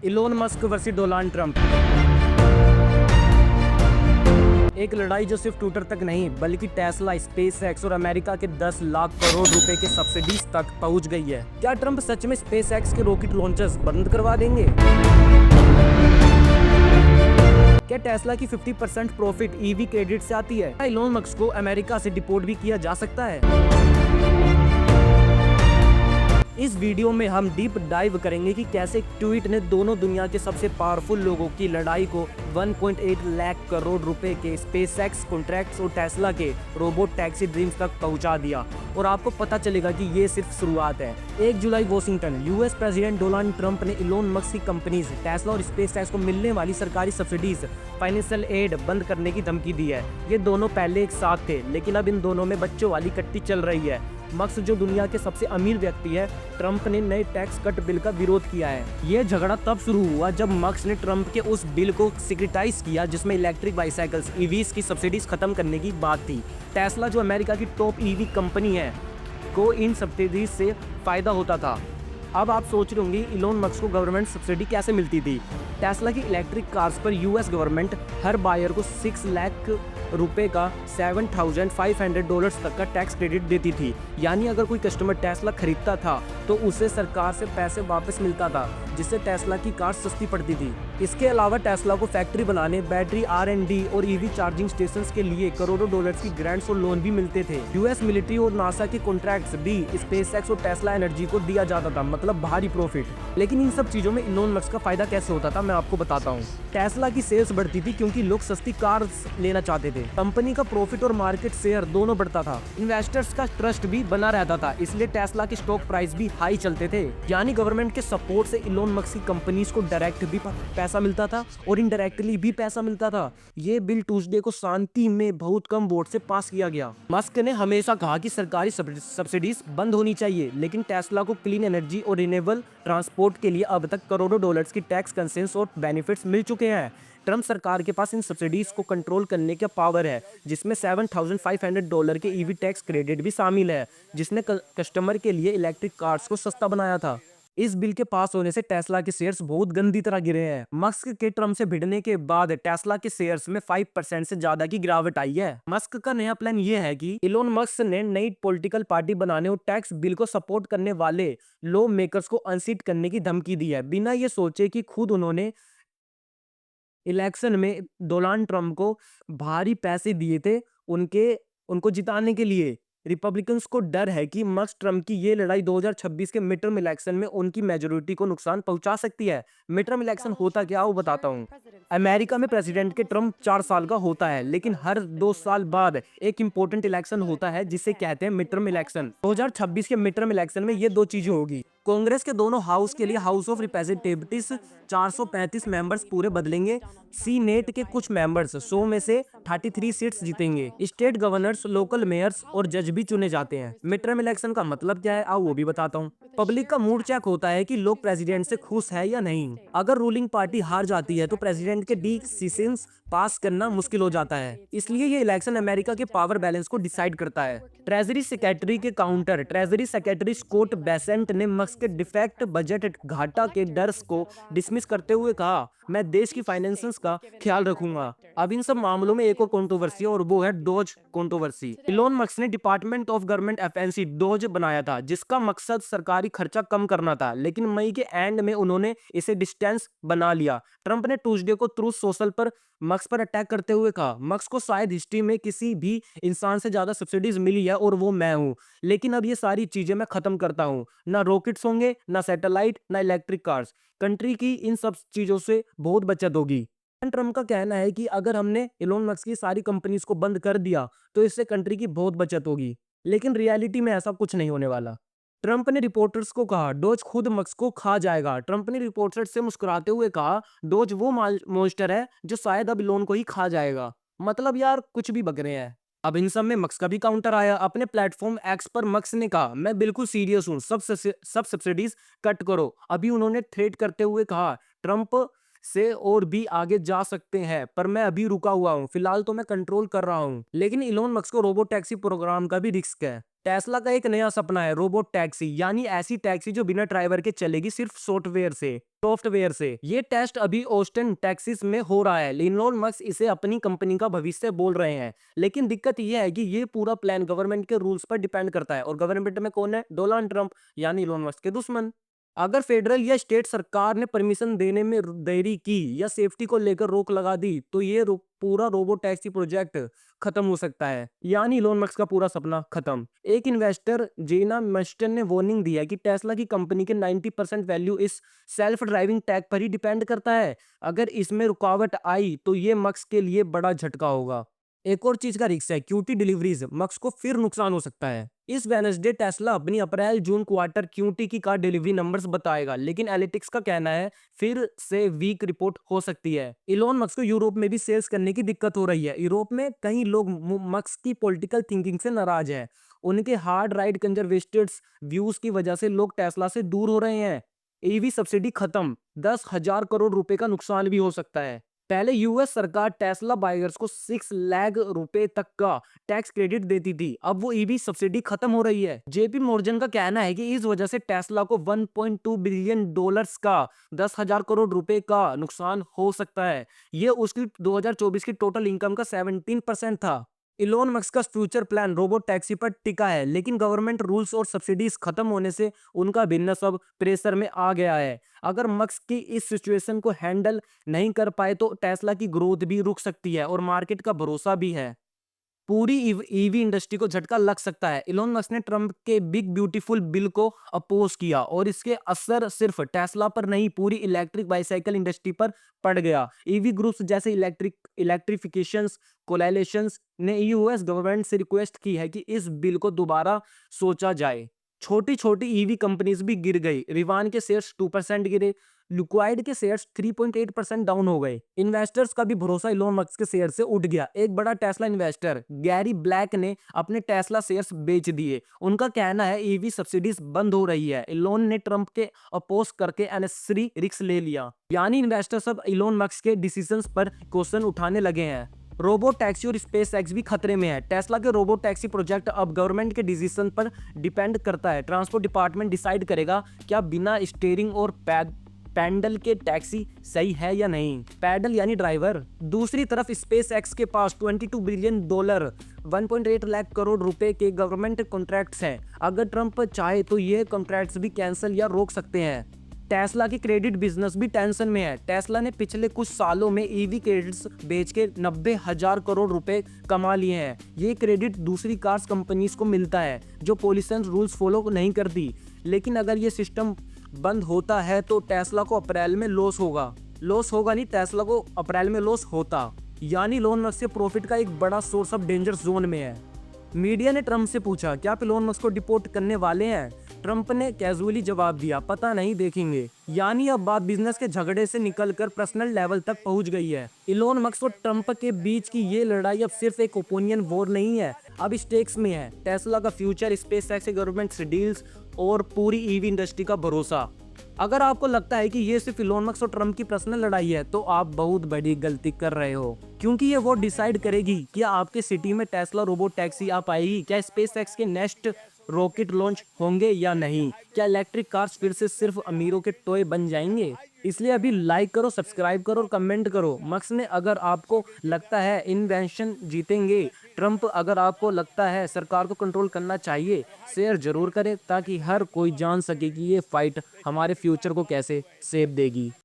Elon Musk versus Donald Trump. एक लड़ाई जो सिर्फ ट्विटर तक नहीं बल्कि टेस्ला, स्पेसएक्स और अमेरिका के 10 लाख करोड़ रुपए के सब्सिडीज तक पहुंच गई है। क्या ट्रंप सच में स्पेसएक्स के रॉकेट लॉन्चर्स बंद करवा देंगे? क्या टेस्ला की 50% प्रॉफिट ईवी क्रेडिट से आती है? क्या इलोन मस्क को अमेरिका से डिपोर्ट भी किया जा सकता है? इस वीडियो में हम डीप डाइव करेंगे कि कैसे एक ट्वीट ने दोनों दुनिया के सबसे पावरफुल लोगों की लड़ाई को 1.8 लाख करोड़ रुपए के स्पेसएक्स कॉन्ट्रैक्ट्स और टेस्ला के रोबोट टैक्सी ड्रीम्स तक पहुंचा दिया। और आपको पता चलेगा कि ये सिर्फ शुरुआत है। 1 जुलाई Washington, US president Donald Trump ने इलोन मस्क की कंपनीज टेस्ला और स्पेसएक्स को मिलने वाली सरकारी सब्सिडीज, फाइनेंशियल एड बंद करने की धमकी दी है। ये दोनों पहले एक साथ थे, लेकिन अब इन दोनों में बच्चों वाली कट्टी चल रही है। मस्क जो दुनिया के सबसे अमीर व्यक्ति है, ट्रंप ने नए टैक्स कट बिल का विरोध किया है। ये झगड़ा तब शुरू हुआ जब मस्क ने ट्रंप के उस बिल को सिक्रेटाइज किया जिसमें इलेक्ट्रिक बाइसाइकिल्स ईवीज की सब्सिडीज खत्म करने की बात थी। टेस्ला जो अमेरिका की टॉप ईवी कंपनी है को इन सब्सिडीज से फायदा होता था। अब आप सोच रहे होंगे इलोन मस्क को गवर्नमेंट सब्सिडी कैसे मिलती थी। टेस्ला की इलेक्ट्रिक कार्स पर यूएस गवर्नमेंट हर बायर को 6 लाख रुपए का $7,500 तक का टैक्स क्रेडिट देती थी। यानी अगर कोई कस्टमर टेस्ला खरीदता था तो उसे सरकार से पैसे वापस मिलता था, जिससे टेस्ला की कार सस्ती पड़ती थी। इसके अलावा टेस्ला को फैक्ट्री बनाने, बैटरी R&D और ईवी चार्जिंग स्टेशंस के लिए करोड़ों डॉलर्स की ग्रांट्स और लोन भी मिलते थे। यूएस मिलिट्री और नासा के कॉन्ट्रैक्ट्स भी स्पेसएक्स और टेस्ला एनर्जी को दिया जाता था, मतलब भारी प्रॉफिट। लेकिन इन सब चीजों में इलोन मस्क का फायदा कैसे होता था, मैं आपको बताता हूँ। टेस्ला की सेल्स बढ़ती थी क्योंकि लोग सस्ती कार्स लेना चाहते थे। कंपनी का प्रॉफिट और मार्केट शेयर दोनों बढ़ता था। इन्वेस्टर्स का ट्रस्ट भी बना रहता था, इसलिए टेस्ला के स्टॉक प्राइस भी हाई चलते थे। यानी गवर्नमेंट के सपोर्ट से इलोन मस्क की कंपनीज को डायरेक्ट भी पैसा मिलता था और इनडायरेक्टली भी पैसा मिलता था। ये बिल ट्यूसडे को शांति में बहुत कम वोट से पास किया गया। मस्क ने हमेशा कहा कि सरकारी सब्सिडीज बंद होनी चाहिए, लेकिन टेस्ला को क्लीन एनर्जी और रिन्यूएबल ट्रांसपोर्ट के लिए अब तक करोड़ों डॉलर्स की टैक्स कंसेशन और बेनिफिट्स मिल चुके हैं। ट्रंप सरकार के पास इन सब्सिडीज को कंट्रोल करने का पावर है, जिसमें $7,500 के ईवी टैक्स क्रेडिट भी शामिल है, जिसने कस्टमर के लिए इलेक्ट्रिक कार्स को सस्ता बनाया था। इस बिल के पास होने से टेस्ला के शेयर्स बहुत गंदी तरह गिरे हैं। मस्क के ट्रंप से भिड़ने के बाद टेस्ला के शेयर्स में 5% से ज्यादा की गिरावट आई है। मस्क का नया प्लान ये है कि इलोन मस्क ने नई पॉलिटिकल पार्टी बनाने और टैक्स बिल को सपोर्ट करने वाले लॉ मेकर्स को अनसीट करने की धमकी दी है, बिना ये सोचे कि खुद उन्होंने इलेक्शन में डोनाल्ड ट्रंप को भारी पैसे दिए थे उनको जिताने के लिए। रिपब्लिकन्स को डर है कि मस्क ट्रंप की ये लड़ाई 2026 के मिड टर्म इलेक्शन में उनकी मेजोरिटी को नुकसान पहुंचा सकती है। मिड टर्म इलेक्शन होता क्या, वो बताता हूँ। अमेरिका में प्रेसिडेंट के टर्म 4 साल का होता है, लेकिन हर 2 साल बाद एक इंपॉर्टेंट इलेक्शन होता है जिसे कहते हैं मिड टर्म इलेक्शन। 2026 के मिड टर्म इलेक्शन में ये 2 चीजें होगी। कांग्रेस के दोनों हाउस के लिए हाउस ऑफ रिप्रेजेंटेटिव्स 435 मेंबर्स पूरे बदलेंगे। सीनेट के कुछ मेंबर्स 100 में से 33 सीट्स जीतेंगे। स्टेट गवर्नर्स, लोकल मेयर्स और जज भी चुने जाते हैं। मिड टर्म इलेक्शन का मतलब क्या है, आओ वो भी बताता हूँ। पब्लिक का मूड चेक होता है कि लोग प्रेसिडेंट से खुश है या नहीं। अगर रूलिंग पार्टी हार जाती है तो प्रेसिडेंट के डिसीजंस पास करना मुश्किल हो जाता है। इसलिए ये इलेक्शन अमेरिका के पावर बैलेंस को डिसाइड करता है। ट्रेजरी सेक्रेटरी के counter treasury secretary Scott Bessent ने मस्क के डिफेक्ट बजट घाटा के डर को डिसमिस करते हुए कहा, मैं देश की फाइनेंसेस का ख्याल रखूंगा। अब इन सब मामलों में एक और कंट्रोवर्सी है और वो है डोज कंट्रोवर्सी। इलोन मस्क ने department of government FNC dose बनाया था, जिसका मकसद सरकारी खर्चा कम करना था, लेकिन मई के एंड में उन्होंने इसे डिस्टेंस बना लिया। ट्रंप ने ट्यूसडे को ट्रूथ सोशल पर मस्क पर अटैक करते हुए कहा, मस्क को शायद हिस्ट्री में किसी भी इंसान से ज्यादा सब्सिडीज मिली है और वो मैं हूं, लेकिन अब ये सारी चीजें मैं खत्म करता हूं। ना रॉकेट्स होंगे, ना सैटेलाइट, ना इलेक्ट्रिक कार्स। कंट्री की इन सब चीजों से बहुत बचत होगी। ट्रंप का कहना है कि अगर हमने इलोन मस्क की सारी कंपनीज को बंद कर दिया तो इससे कंट्री की बहुत बचत होगी, लेकिन रियलिटी में ऐसा कुछ नहीं होने वाला। ट्रंप ने रिपोर्टर्स को कहा, डोज खुद मस्क को खा जाएगा। ट्रंप ने रिपोर्टर्स से मुस्कुराते हुए कहा, डोज वो मॉन्स्टर है जो शायद अब इलोन को ही खा जाएगा। मतलब यार कुछ भी बक रहे हैं। अब इन सब में मस्क का भी काउंटर आया। अपने प्लेटफॉर्म एक्स पर मस्क ने कहा, मैं बिल्कुल सीरियस हूं, सब सब्सिडीज कट करो। अभी उन्होंने थ्रेट करते हुए कहा, ट्रंप से और भी आगे जा सकते हैं, पर मैं अभी रुका हुआ हूं, फिलहाल तो मैं कंट्रोल कर रहा हूं। लेकिन इलोन मस्क को रोबो टैक्सी प्रोग्राम का भी रिस्क है। टेस्ला का एक नया सपना है रोबोट टैक्सी, यानी ऐसी टैक्सी जो बिना ड्राइवर के चलेगी, सिर्फ सॉफ्टवेयर से। ये टेस्ट अभी ऑस्टिन टेक्सास में हो रहा है। इलोन मस्क इसे अपनी कंपनी का भविष्य बोल रहे हैं, लेकिन दिक्कत ये है कि ये पूरा प्लान गवर्नमेंट के रूल्स पर डिपेंड करता है, और गवर्नमेंट में कौन है? डोनाल्ड ट्रंप, यानी इलोन मस्क के दुश्मन। अगर फेडरल या स्टेट सरकार ने परमिशन देने में देरी की या सेफ्टी को लेकर रोक लगा दी, तो ये पूरा रोबो टैक्सी प्रोजेक्ट खत्म हो सकता है, यानी इलोन मस्क का पूरा सपना खत्म। एक इन्वेस्टर जेना मस्टन ने वार्निंग दिया कि टेस्ला की कंपनी के 90% वैल्यू इस सेल्फ ड्राइविंग टेक पर ही डिपेंड करता है। अगर इसमें रुकावट आई तो ये मस्क के लिए बड़ा झटका होगा। एक और चीज का रिस्क है, क्यूटी डिलीवरीज, मस्क को फिर नुकसान हो सकता है। इस वेडनेसडे टेस्ला अपनी अप्रैल जून क्वार्टर क्यूटी की कार डिलीवरी नंबर्स बताएगा, लेकिन एनालिटिक्स का कहना है फिर से वीक रिपोर्ट हो सकती है। इलोन मस्क को यूरोप में भी सेल्स करने की दिक्कत हो रही है। यूरोप में कई लोग मस्क की पॉलिटिकल थिंकिंग से नाराज हैं। उनके हार्ड राइट कंजर्वेटिव्स व्यूज की वजह से लोग टेस्ला से दूर हो रहे हैं। ईवी सब्सिडी खत्म, 10,000 करोड़ रुपए का नुकसान भी हो सकता है। पहले यूएस सरकार टेस्ला बायर्स को 6 लाख रुपए तक का टैक्स क्रेडिट देती थी, अब वो ईवी सब्सिडी खत्म हो रही है। जेपी मॉर्गन का कहना है कि इस वजह से टेस्ला को 1.2 बिलियन डॉलर्स का 10,000 करोड़ रुपए का नुकसान हो सकता है। ये उसकी 2024 की टोटल इनकम का 17% था। इलोन मस्क का फ्यूचर प्लान रोबोट टैक्सी पर टिका है, लेकिन गवर्नमेंट रूल्स और सब्सिडीज खत्म होने से उनका बिजनेस अब प्रेशर में आ गया है। अगर मस्क की इस सिचुएशन को हैंडल नहीं कर पाए तो टेस्ला की ग्रोथ भी रुक सकती है, और मार्केट का भरोसा भी है। पूरी ईवी इंडस्ट्री को झटका लग सकता है। इलोन मस्क ने ट्रम्प के बिग ब्यूटीफुल बिल को अपोज किया, और इसके असर सिर्फ टेस्ला पर नहीं, पूरी इलेक्ट्रिक बाइसाइकिल इंडस्ट्री पर पड़ गया। ईवी ग्रुप्स जैसे इलेक्ट्रिफिकेशंस कोलाइलेशंस ने यूएस गवर्नमेंट से रिक्वेस्ट की है कि इस बिल को दोबारा सोचा जाए। छोटी छोटी ईवी कंपनीज भी गिर गई। रिवान के शेयर्स 2% गिरे, लिक्वाइड के शेयर्स 3.8% डाउन हो गए। इन्वेस्टर्स का भी भरोसा इलोन मस्क के शेयर से उठ गया। एक बड़ा टेस्ला इन्वेस्टर गैरी ब्लैक ने अपने टेस्ला शेयर्स बेच दिए। उनका कहना है ईवी सब्सिडीज बंद हो रही है। इलोन ने ट्रंप के अपोज करके अननेसेसरी रिस्क ले लिया, यानी इन्वेस्टर्स अब इलोन मस्क के डिसीजंस पर क्वेश्चन उठाने लगे हैं। रोबो टैक्सी और स्पेस एक्स भी खतरे में है। टेस्ला के रोबो टैक्सी प्रोजेक्ट अब गवर्नमेंट के डिसीजन पर डिपेंड करता है। ट्रांसपोर्ट डिपार्टमेंट डिसाइड करेगा क्या बिना स्टीयरिंग और पैडल के टैक्सी सही है या नहीं। पैडल यानी ड्राइवर। दूसरी तरफ स्पेस एक्स के पास 22 बिलियन डॉलर 1.8 लाख करोड़ रुपए के गवर्नमेंट कॉन्ट्रैक्ट्स हैं। अगर ट्रंप चाहे तो ये कॉन्ट्रैक्ट्स भी कैंसिल या रोक सकते हैं। टेस्ला की क्रेडिट बिजनेस भी टेंशन में है। टेस्ला ने पिछले कुछ सालों में ईवी क्रेडिट्स बेच के 90,000 करोड़ रुपए कमा लिए हैं। ये क्रेडिट दूसरी कार्स कंपनीज को मिलता है जो पॉल्यूशन रूल्स फॉलो नहीं करती। लेकिन अगर ये सिस्टम बंद होता है तो टेस्ला को अप्रैल में लॉस होगा नहीं, टेस्ला को अप्रैल में लॉस होता, यानी इलोन मस्क से प्रॉफिट का एक बड़ा सोर्स अब डेंजर जोन में है। मीडिया ने ट्रंप से पूछा क्या आप इलोन मस्क को डिपोर्ट करने वाले हैं। ट्रंप ने कैजुअली जवाब दिया पता नहीं, देखेंगे। यानी अब बात बिजनेस के झगड़े से निकलकर पर्सनल लेवल तक पहुंच गई है। इलोन मस्क और ट्रंप के बीच की ये लड़ाई अब सिर्फ एक ओपिनियन वॉर नहीं है, अब स्टेक्स में है टेस्ला का फ्यूचर, स्पेस एक्स, गवर्नमेंट से डील्स और पूरी ईवी इंडस्ट्री का भरोसा। अगर आपको लगता है कि ये सिर्फ इलोन मस्क और ट्रंप की पर्सनल लड़ाई है तो आप बहुत बड़ी गलती कर रहे हो, क्योंकि ये वोट डिसाइड करेगी कि आपके सिटी में टेस्ला रोबोट टैक्सी आ पाएगी, क्या स्पेस एक्स के नेक्स्ट रॉकेट लॉन्च होंगे या नहीं, क्या इलेक्ट्रिक कार्स फिर से सिर्फ अमीरों के टॉय बन जाएंगे। इसलिए अभी लाइक करो, सब्सक्राइब करो और कमेंट करो। मक्स ने अगर आपको लगता है इन्वेंशन जीतेंगे, ट्रंप अगर आपको लगता है सरकार को कंट्रोल करना चाहिए, शेयर जरूर करें ताकि हर कोई जान सके कि ये फाइट हमारे फ्यूचर को कैसे सेव देगी।